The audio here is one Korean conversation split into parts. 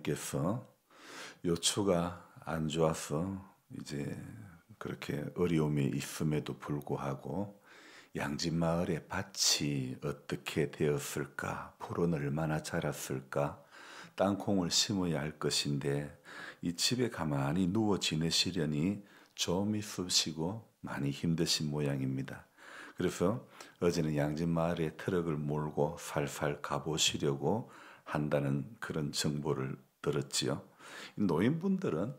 집사님께서 요초가 안 좋아서 이제 그렇게 어려움이 있음에도 불구하고 양집 마을의 밭이 어떻게 되었을까, 풀은 얼마나 자랐을까, 땅콩을 심어야 할 것인데 이 집에 가만히 누워 지내시려니 좀 있으시고 많이 힘드신 모양입니다. 그래서 어제는 양집 마을에 트럭을 몰고 살살 가보시려고 한다는 그런 정보를 들었지요. 노인분들은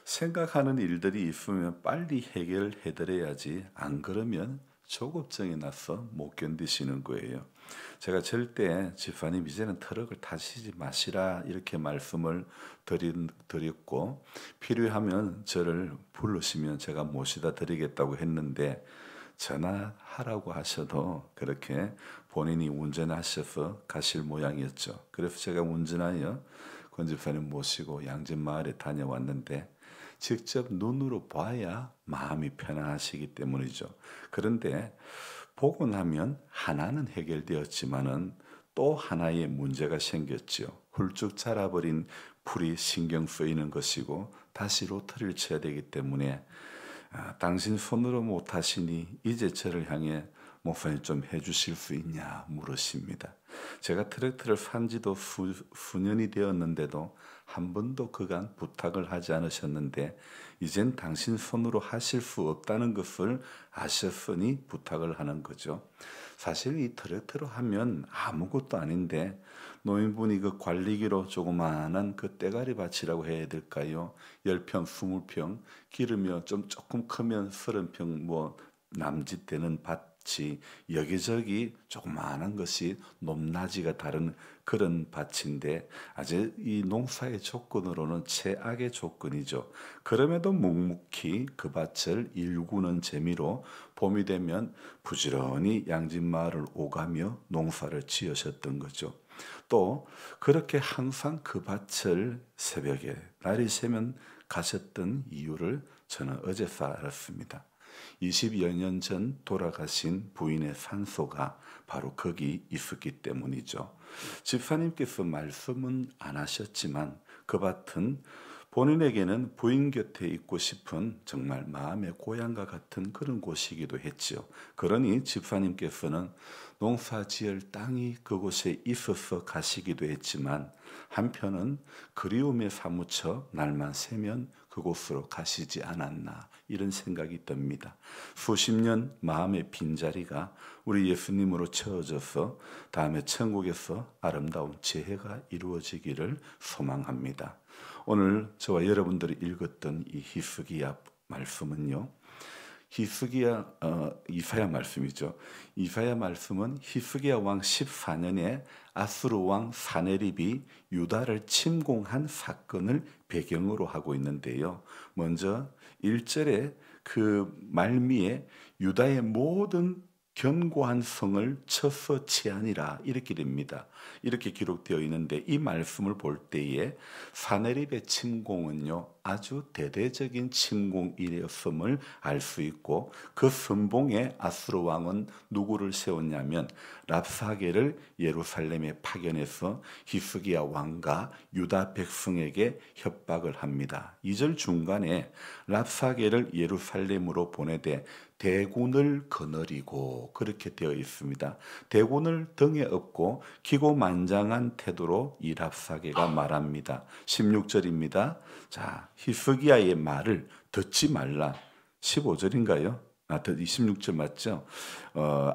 생각하는 일들이 있으면 빨리 해결해 드려야지 안 그러면 조급증이 나서 못 견디시는 거예요. 제가 절대 집사님 이제는 트럭을 타시지 마시라 이렇게 말씀을 드렸고 필요하면 저를 부르시면 제가 모시다 드리겠다고 했는데 전화하라고 하셔도 그렇게 본인이 운전하셔서 가실 모양이었죠. 그래서 제가 운전하여 권 집사님 모시고 양진 마을에 다녀왔는데 직접 눈으로 봐야 마음이 편안하시기 때문이죠. 그런데 보고 나면 하나는 해결되었지만은 또 하나의 문제가 생겼죠. 훌쭉 자라버린 풀이 신경 쓰이는 것이고 다시 로터리를 쳐야 되기 때문에 당신 손으로 못하시니 이제 저를 향해 목사님 좀 해주실 수 있냐 물으십니다. 제가 트랙터를 산 지도 수년이 되었는데도 한 번도 그간 부탁을 하지 않으셨는데 이젠 당신 손으로 하실 수 없다는 것을 아셨으니 부탁을 하는 거죠. 사실 이 트랙터로 하면 아무것도 아닌데 노인분이 그 관리기로 조그마한 그 떼가리 밭이라고 해야 될까요? 10평, 20평 기르며 좀 조금 크면 30평 뭐 남짓되는 밭이 여기저기 조그마한 것이 높낮이가 다른 그런 밭인데 아주 이 농사의 조건으로는 최악의 조건이죠. 그럼에도 묵묵히 그 밭을 일구는 재미로 봄이 되면 부지런히 양진 마을을 오가며 농사를 지으셨던 거죠. 또 그렇게 항상 그 밭을 새벽에 날이 새면 가셨던 이유를 저는 어제서 알았습니다. 20여 년 전 돌아가신 부인의 산소가 바로 거기 있었기 때문이죠. 집사님께서 말씀은 안 하셨지만 그 밭은 본인에게는 부인 곁에 있고 싶은 정말 마음의 고향과 같은 그런 곳이기도 했지요. 그러니 집사님께서는 농사 지을 땅이 그곳에 있어서 가시기도 했지만 한편은 그리움에 사무쳐 날만 새면 그곳으로 가시지 않았나 이런 생각이 듭니다. 수십 년 마음의 빈자리가 우리 예수님으로 채워져서 다음에 천국에서 아름다운 재해가 이루어지기를 소망합니다. 오늘 저와 여러분들이 읽었던 이 히스기야 말씀은요. 이사야 말씀이죠. 이사야 말씀은 히스기야 왕 14년에 아수르 왕 사네립이 유다를 침공한 사건을 배경으로 하고 있는데요. 먼저 1절에 그 말미에 유다의 모든 견고한 성을 쳐서 치하니라 이렇게 됩니다. 이렇게 기록되어 있는데 이 말씀을 볼 때에 사네립의 침공은요 아주 대대적인 침공이었음을 알 수 있고 그 선봉에 아수르 왕은 누구를 세웠냐면 랍사게를 예루살렘에 파견해서 히스기야 왕과 유다 백성에게 협박을 합니다. 2절 중간에 랍사게를 예루살렘으로 보내되 대군을 거느리고 그렇게 되어 있습니다. 대군을 등에 업고 기고만장한 태도로 이 랍사게가 말합니다. 16절입니다. 자, 히스기야의 말을 듣지 말라. 15절인가요? 26절 맞죠?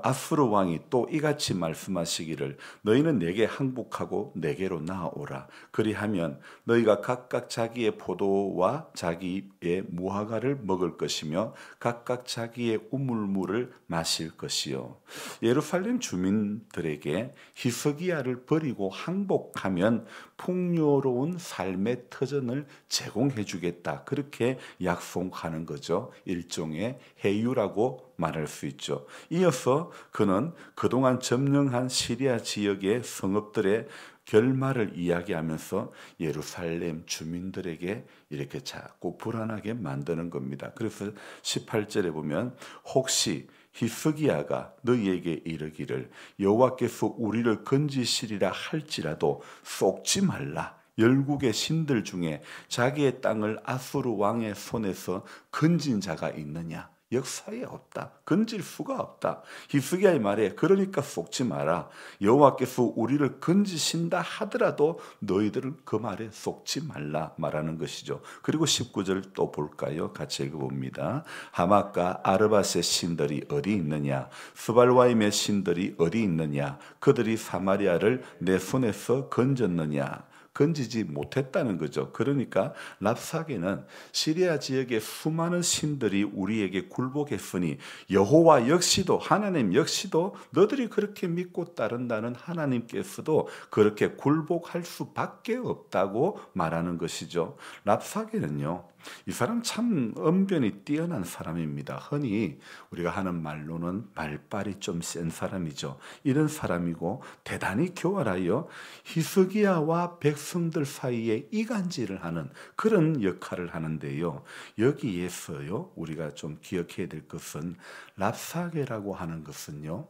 아수르 왕이 또 이같이 말씀하시기를 너희는 내게 항복하고 내게로 나아오라. 그리하면 너희가 각각 자기의 포도와 자기의 무화과를 먹을 것이며 각각 자기의 우물물을 마실 것이요. 예루살렘 주민들에게 히스기야를 버리고 항복하면 풍요로운 삶의 터전을 제공해 주겠다. 그렇게 약속하는 거죠. 일종의 해유라고 말할 수 있죠. 이어서 그는 그동안 점령한 시리아 지역의 성읍들의 결말을 이야기하면서 예루살렘 주민들에게 이렇게 자꾸 불안하게 만드는 겁니다. 그래서 18절에 보면 혹시 히스기야가 너희에게 이르기를 여호와께서 우리를 건지시리라 할지라도 속지 말라. 열국의 신들 중에 자기의 땅을 아수르 왕의 손에서 건진 자가 있느냐? 역사에 없다. 건질 수가 없다. 히스기야의 말에 그러니까 속지 마라. 여호와께서 우리를 건지신다 하더라도 너희들은 그 말에 속지 말라 말하는 것이죠. 그리고 19절 또 볼까요? 같이 읽어봅니다. 하맛과 아르밧의 신들이 어디 있느냐? 스발와임의 신들이 어디 있느냐? 그들이 사마리아를 내 손에서 건졌느냐? 건지지 못했다는 거죠. 그러니까 랍사게는 시리아 지역의 수많은 신들이 우리에게 굴복했으니 여호와 역시도 하나님 역시도 너들이 그렇게 믿고 따른다는 하나님께서도 그렇게 굴복할 수밖에 없다고 말하는 것이죠. 랍사게는요. 이 사람 참 언변이 뛰어난 사람입니다. 흔히 우리가 하는 말로는 말빨이 좀 센 사람이죠. 이런 사람이고 대단히 교활하여 히스기야와 백성들 사이에 이간질을 하는 그런 역할을 하는데요. 여기에서요 우리가 좀 기억해야 될 것은 랍사게라고 하는 것은요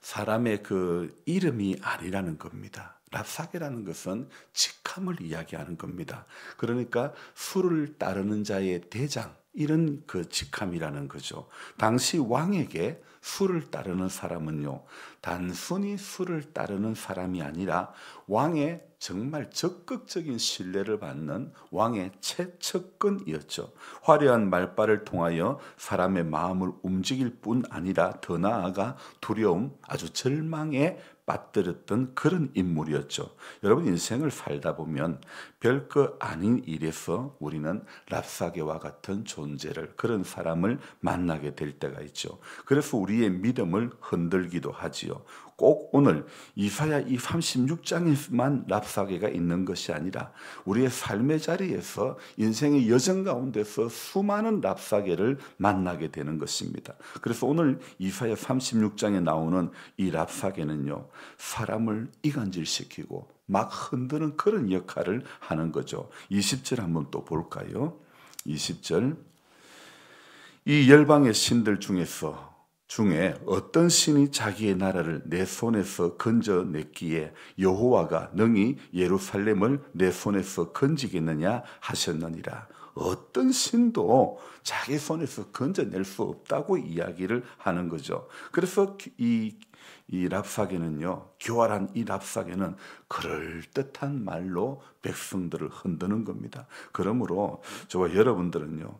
사람의 그 이름이 아니라는 겁니다. 랍사게라는 것은 직함을 이야기하는 겁니다. 그러니까 수를 따르는 자의 대장 이런 그 직함이라는 거죠. 당시 왕에게 수를 따르는 사람은요 단순히 수를 따르는 사람이 아니라 왕의 정말 적극적인 신뢰를 받는 왕의 최측근이었죠. 화려한 말발을 통하여 사람의 마음을 움직일 뿐 아니라 더 나아가 두려움, 아주 절망에 빠뜨렸던 그런 인물이었죠. 여러분 인생을 살다 보면 별거 아닌 일에서 우리는 랍사게와 같은 존재를 그런 사람을 만나게 될 때가 있죠. 그래서 우리의 믿음을 흔들기도 하지요. 꼭 오늘 이사야 이 36장에만 랍사게가 있는 것이 아니라 우리의 삶의 자리에서 인생의 여정 가운데서 수많은 랍사게를 만나게 되는 것입니다. 그래서 오늘 이사야 36장에 나오는 이 랍사게는요 사람을 이간질시키고 막 흔드는 그런 역할을 하는 거죠. 20절 한번 또 볼까요? 20절 이 열방의 신들 중에 어떤 신이 자기의 나라를 내 손에서 건져냈기에 여호와가 능히 예루살렘을 내 손에서 건지겠느냐 하셨느니라. 어떤 신도 자기 손에서 건져낼 수 없다고 이야기를 하는 거죠. 그래서 이 랍사게는요, 교활한 이 랍사게는 그럴듯한 말로 백성들을 흔드는 겁니다. 그러므로 저와 여러분들은요,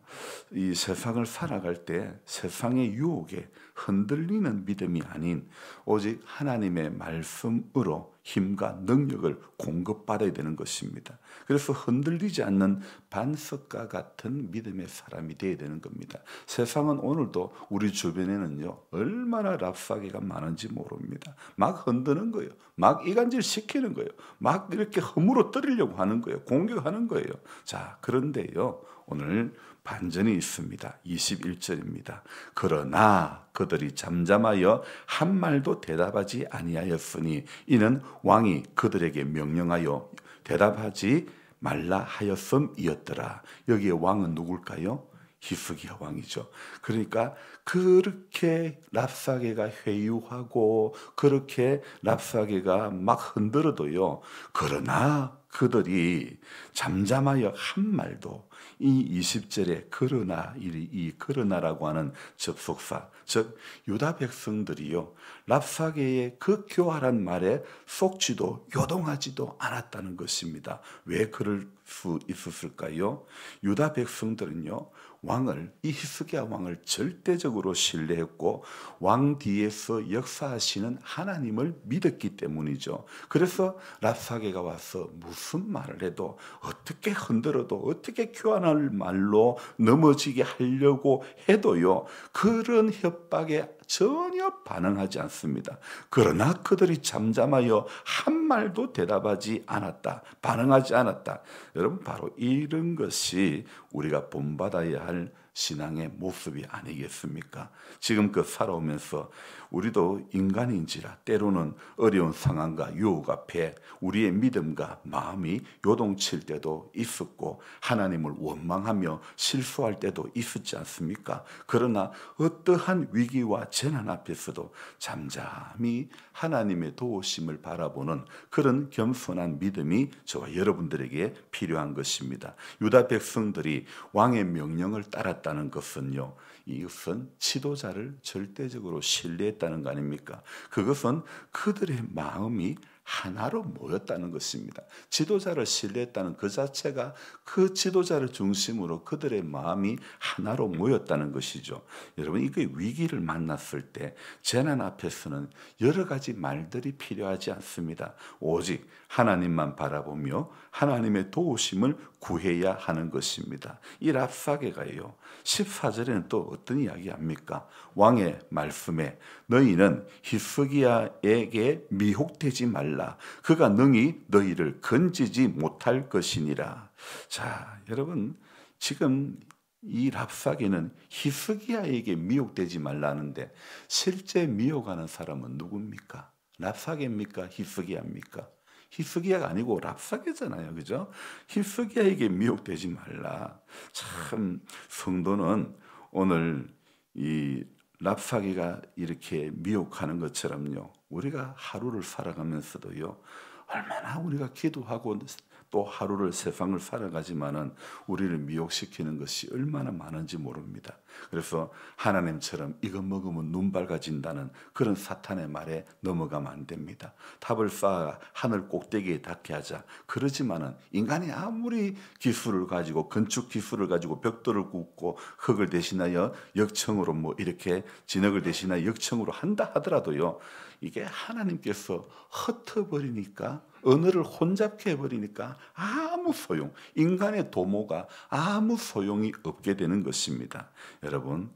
이 세상을 살아갈 때 세상의 유혹에 흔들리는 믿음이 아닌 오직 하나님의 말씀으로 힘과 능력을 공급받아야 되는 것입니다. 그래서 흔들리지 않는 반석과 같은 믿음의 사람이 되어야 되는 겁니다. 세상은 오늘도 우리 주변에는요 얼마나 랍사게가 많은지 모릅니다. 막 흔드는 거예요. 막 이간질 시키는 거예요. 막 이렇게 허물어 떨이려고 하는 거예요. 공격하는 거예요. 자, 그런데요 오늘 반전이 있습니다. 21절입니다. 그러나 그들이 잠잠하여 한 말도 대답하지 아니하였으니 이는 왕이 그들에게 명령하여 대답하지 말라 하였음이었더라. 여기에 왕은 누굴까요? 히스기야 왕이죠. 그러니까 그렇게 랍사게가 회유하고 그렇게 랍사게가 막 흔들어도요. 그러나 그들이 잠잠하여 한 말도 이 20절에 그러나 이 그러나라고 하는 접속사 즉 유다 백성들이요 랍사게의 그 교활한 말에 속지도 요동하지도 않았다는 것입니다. 왜 그럴 수 있었을까요? 유다 백성들은요 왕을 이 히스기야 왕을 절대적으로 신뢰했고 왕 뒤에서 역사하시는 하나님을 믿었기 때문이죠. 그래서 랍사게가 와서 무슨 말을 해도 어떻게 흔들어도 어떻게 교환할 말로 넘어지게 하려고 해도요 그런 협박에 전혀 반응하지 않습니다. 그러나 그들이 잠잠하여 한 말도 대답하지 않았다. 반응하지 않았다. 여러분 바로 이런 것이 우리가 본받아야 할 신앙의 모습이 아니겠습니까? 지금껏 살아오면서 우리도 인간인지라 때로는 어려운 상황과 유혹 앞에 우리의 믿음과 마음이 요동칠 때도 있었고 하나님을 원망하며 실수할 때도 있었지 않습니까? 그러나 어떠한 위기와 재난 앞에서도 잠잠히 하나님의 도우심을 바라보는 그런 겸손한 믿음이 저와 여러분들에게 필요한 것입니다. 유다 백성들이 왕의 명령을 따랐다는 것은요, 이것은 지도자를 절대적으로 신뢰했다는 거 아닙니까? 그것은 그들의 마음이 하나로 모였다는 것입니다. 지도자를 신뢰했다는 그 자체가 그 지도자를 중심으로 그들의 마음이 하나로 모였다는 것이죠. 여러분, 이게 위기를 만났을 때 재난 앞에서는 여러 가지 말들이 필요하지 않습니다. 오직 하나님만 바라보며 하나님의 도우심을 구해야 하는 것입니다. 이 랍사게가요, 14절에는 또 어떤 이야기합니까? 왕의 말씀에 너희는 히스기야에게 미혹되지 말라. 그가 능히 너희를 건지지 못할 것이니라. 자, 여러분, 지금 이 랍사게는 히스기야에게 미혹되지 말라는데 실제 미혹하는 사람은 누굽니까? 랍사게입니까? 히스기야입니까? 히스기야가 아니고 랍사게잖아요. 그죠? 히스기야에게 미혹되지 말라. 참, 성도는 오늘 이 랍사게가 이렇게 미혹하는 것처럼요, 우리가 하루를 살아가면서도요, 얼마나 우리가 기도하고 또 하루를 세상을 살아가지만은 우리를 미혹시키는 것이 얼마나 많은지 모릅니다. 그래서 하나님처럼 이거 먹으면 눈 밝아진다는 그런 사탄의 말에 넘어가면 안 됩니다. 탑을 쌓아 하늘 꼭대기에 닿게 하자. 그러지만은 인간이 아무리 기술을 가지고 건축 기술을 가지고 벽돌을 굽고 흙을 대신하여 역청으로 뭐 이렇게 진흙을 대신하여 역청으로 한다 하더라도요, 이게 하나님께서 흩어버리니까, 언어를 혼잡케 해버리니까 아무 소용, 인간의 도모가 아무 소용이 없게 되는 것입니다. 여러분,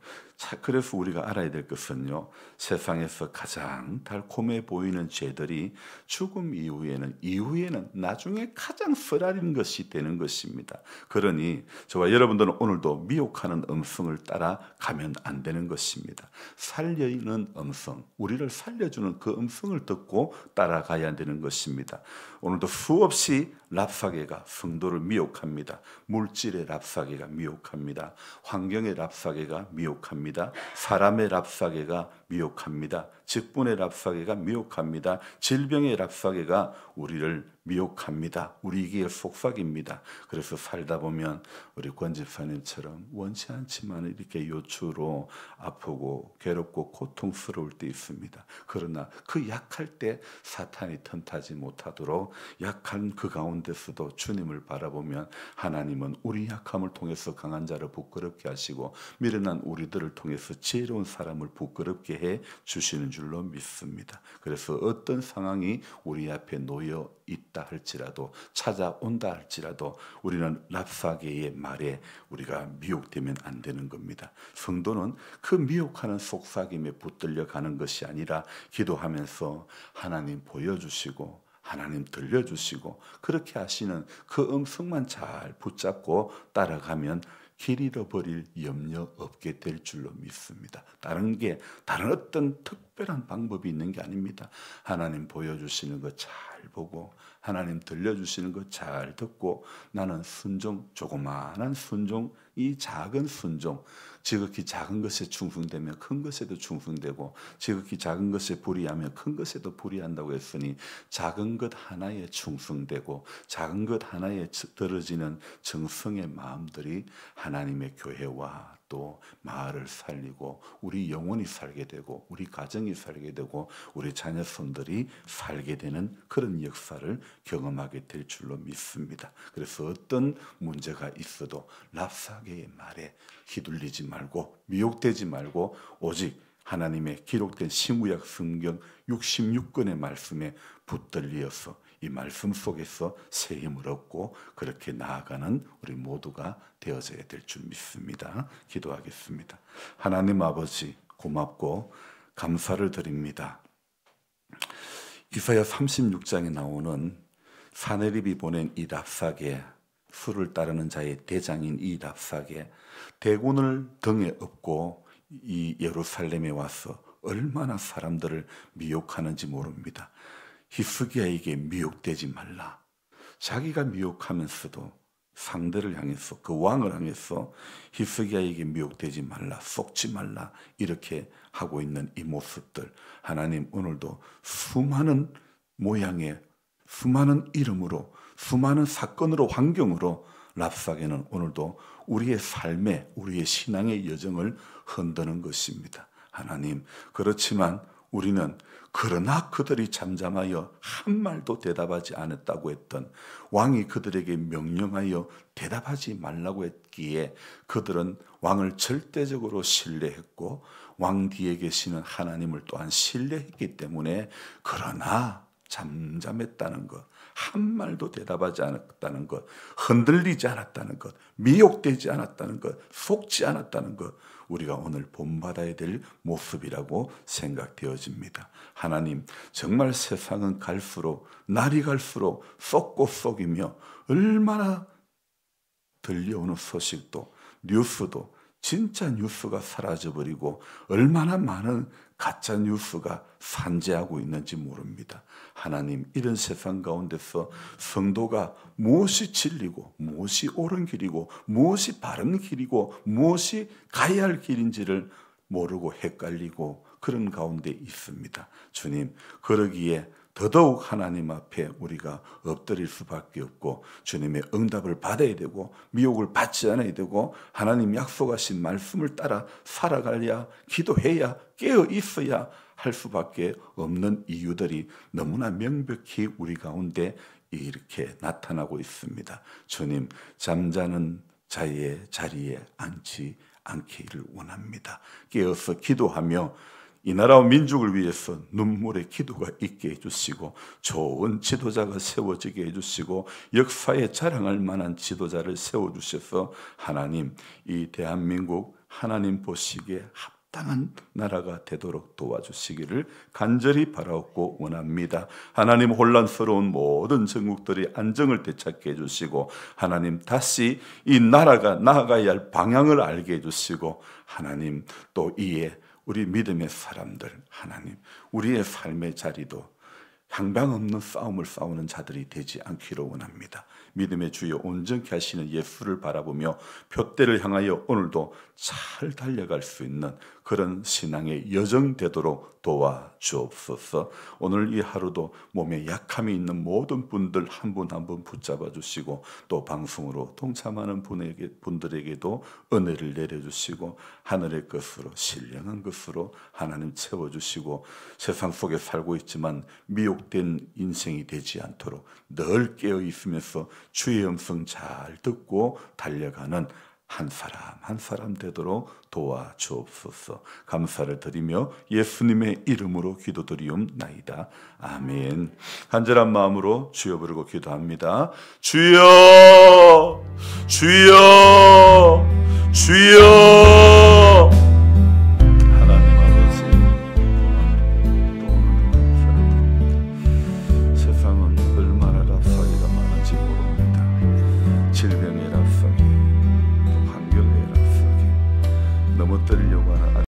그래서 우리가 알아야 될 것은요, 세상에서 가장 달콤해 보이는 죄들이 죽음 이후에는 나중에 가장 쓰라린 것이 되는 것입니다. 그러니 저와 여러분들은 오늘도 미혹하는 음성을 따라 가면 안 되는 것입니다. 살려있는 음성, 우리를 살려주는 그 음성을 듣고 따라가야 되는 것입니다. 오늘도 수없이 랍사게가 성도를 미혹합니다. 물질의 랍사게가 미혹합니다. 환경의 랍사게가 미혹합니다. 사람의 랍사게가 미혹합니다. 직분의 랍사게가 미혹합니다. 질병의 랍사게가 우리를 미혹합니다. 우리에게 속삭입니다. 그래서 살다 보면 우리 권 집사님처럼 원치 않지만 이렇게 요추로 아프고 괴롭고 고통스러울 때 있습니다. 그러나 그 약할 때 사탄이 틈타지 못하도록 약한 그 가운데서도 주님을 바라보면 하나님은 우리 약함을 통해서 강한 자를 부끄럽게 하시고 미련한 우리들을 통해서 지혜로운 사람을 부끄럽게 해 주시는 줄로 믿습니다. 그래서 어떤 상황이 우리 앞에 놓여 있다 할지라도, 찾아온다 할지라도 우리는 랍사게의 말에 우리가 미혹되면 안 되는 겁니다. 성도는 그 미혹하는 속삭임에 붙들려 가는 것이 아니라 기도하면서 하나님 보여주시고 하나님 들려주시고 그렇게 하시는 그 음성만 잘 붙잡고 따라가면 길 잃어버릴 염려 없게 될 줄로 믿습니다. 다른 어떤 특별한 방법이 있는 게 아닙니다. 하나님 보여주시는 거 잘 보고 하나님 들려주시는 거 잘 듣고 나는 순종, 조그마한 순종, 이 작은 순종, 지극히 작은 것에 충성되면 큰 것에도 충성되고 지극히 작은 것에 불의하면 큰 것에도 불의한다고 했으니 작은 것 하나에 충성되고 작은 것 하나에 들어지는 정성의 마음들이 하나님의 교회와 또 마을을 살리고 우리 영혼이 살게 되고 우리 가정이 살게 되고 우리 자녀손들이 살게 되는 그런 역사를 경험하게 될 줄로 믿습니다. 그래서 어떤 문제가 있어도 랍사게의 말에 휘둘리지 말고 미혹되지 말고 오직 하나님의 기록된 신구약 성경 66권의 말씀에 붙들리어서 이 말씀 속에서 새 힘을 얻고 그렇게 나아가는 우리 모두가 되어져야 될 줄 믿습니다. 기도하겠습니다. 하나님 아버지, 고맙고 감사를 드립니다. 이사야 36장에 나오는 사네립이 보낸 이 랍사게, 수를 따르는 자의 대장인 이 랍삭에 대군을 등에 업고 이 예루살렘에 와서 얼마나 사람들을 미혹하는지 모릅니다. 히스기야에게 미혹되지 말라. 자기가 미혹하면서도 상대를 향해서, 그 왕을 향해서 히스기야에게 미혹되지 말라, 속지 말라, 이렇게 하고 있는 이 모습들, 하나님 오늘도 수많은 모양의, 수많은 이름으로, 수많은 사건으로, 환경으로 랍삭에는 오늘도 우리의 삶에, 우리의 신앙의 여정을 흔드는 것입니다. 하나님, 그렇지만 우리는 그러나 그들이 잠잠하여 한 말도 대답하지 않았다고 했던, 왕이 그들에게 명령하여 대답하지 말라고 했기에 그들은 왕을 절대적으로 신뢰했고 왕 뒤에 계시는 하나님을 또한 신뢰했기 때문에 그러나 잠잠했다는 것, 한 말도 대답하지 않았다는 것, 흔들리지 않았다는 것, 미혹되지 않았다는 것, 속지 않았다는 것, 우리가 오늘 본받아야 될 모습이라고 생각되어집니다. 하나님, 정말 세상은 갈수록, 날이 갈수록 썩고 썩이며 얼마나 들려오는 소식도, 뉴스도 진짜 뉴스가 사라져버리고 얼마나 많은 가짜 뉴스가 산재하고 있는지 모릅니다. 하나님, 이런 세상 가운데서 성도가 무엇이 진리고 무엇이 옳은 길이고 무엇이 바른 길이고 무엇이 가야 할 길인지를 모르고 헷갈리고 그런 가운데 있습니다. 주님, 그러기에 더더욱 하나님 앞에 우리가 엎드릴 수밖에 없고 주님의 응답을 받아야 되고 미혹을 받지 않아야 되고 하나님 약속하신 말씀을 따라 살아가야, 기도해야, 깨어 있어야 할 수밖에 없는 이유들이 너무나 명백히 우리 가운데 이렇게 나타나고 있습니다. 주님, 잠자는 자의 자리에 앉지 않기를 원합니다. 깨어서 기도하며 이 나라와 민족을 위해서 눈물의 기도가 있게 해주시고 좋은 지도자가 세워지게 해주시고 역사에 자랑할 만한 지도자를 세워주셔서 하나님, 이 대한민국 하나님 보시기에 합당한 나라가 되도록 도와주시기를 간절히 바라옵고 원합니다. 하나님, 혼란스러운 모든 전국들이 안정을 되찾게 해주시고 하나님, 다시 이 나라가 나아가야 할 방향을 알게 해주시고 하나님, 또 이에 우리 믿음의 사람들, 하나님, 우리의 삶의 자리도 향방 없는 싸움을 싸우는 자들이 되지 않기를 원합니다. 믿음의 주여 온전케 하시는 예수를 바라보며 표대를 향하여 오늘도 잘 달려갈 수 있는 그런 신앙의 여정 되도록 도와주옵소서. 오늘 이 하루도 몸에 약함이 있는 모든 분들 한 분 한 분 붙잡아 주시고 또 방송으로 동참하는 분들에게도 은혜를 내려주시고 하늘의 것으로 신령한 것으로 하나님 채워주시고 세상 속에 살고 있지만 미혹된 인생이 되지 않도록 늘 깨어 있으면서 주의 음성 잘 듣고 달려가는 한 사람 한 사람 되도록 도와주옵소서. 감사를 드리며 예수님의 이름으로 기도드리옵나이다. 아멘. 간절한 마음으로 주여 부르고 기도합니다. 주여, 주여, 주여. 하나님 아버지, 세상은 얼마나 랍사기가 많은지 모릅니다. 질병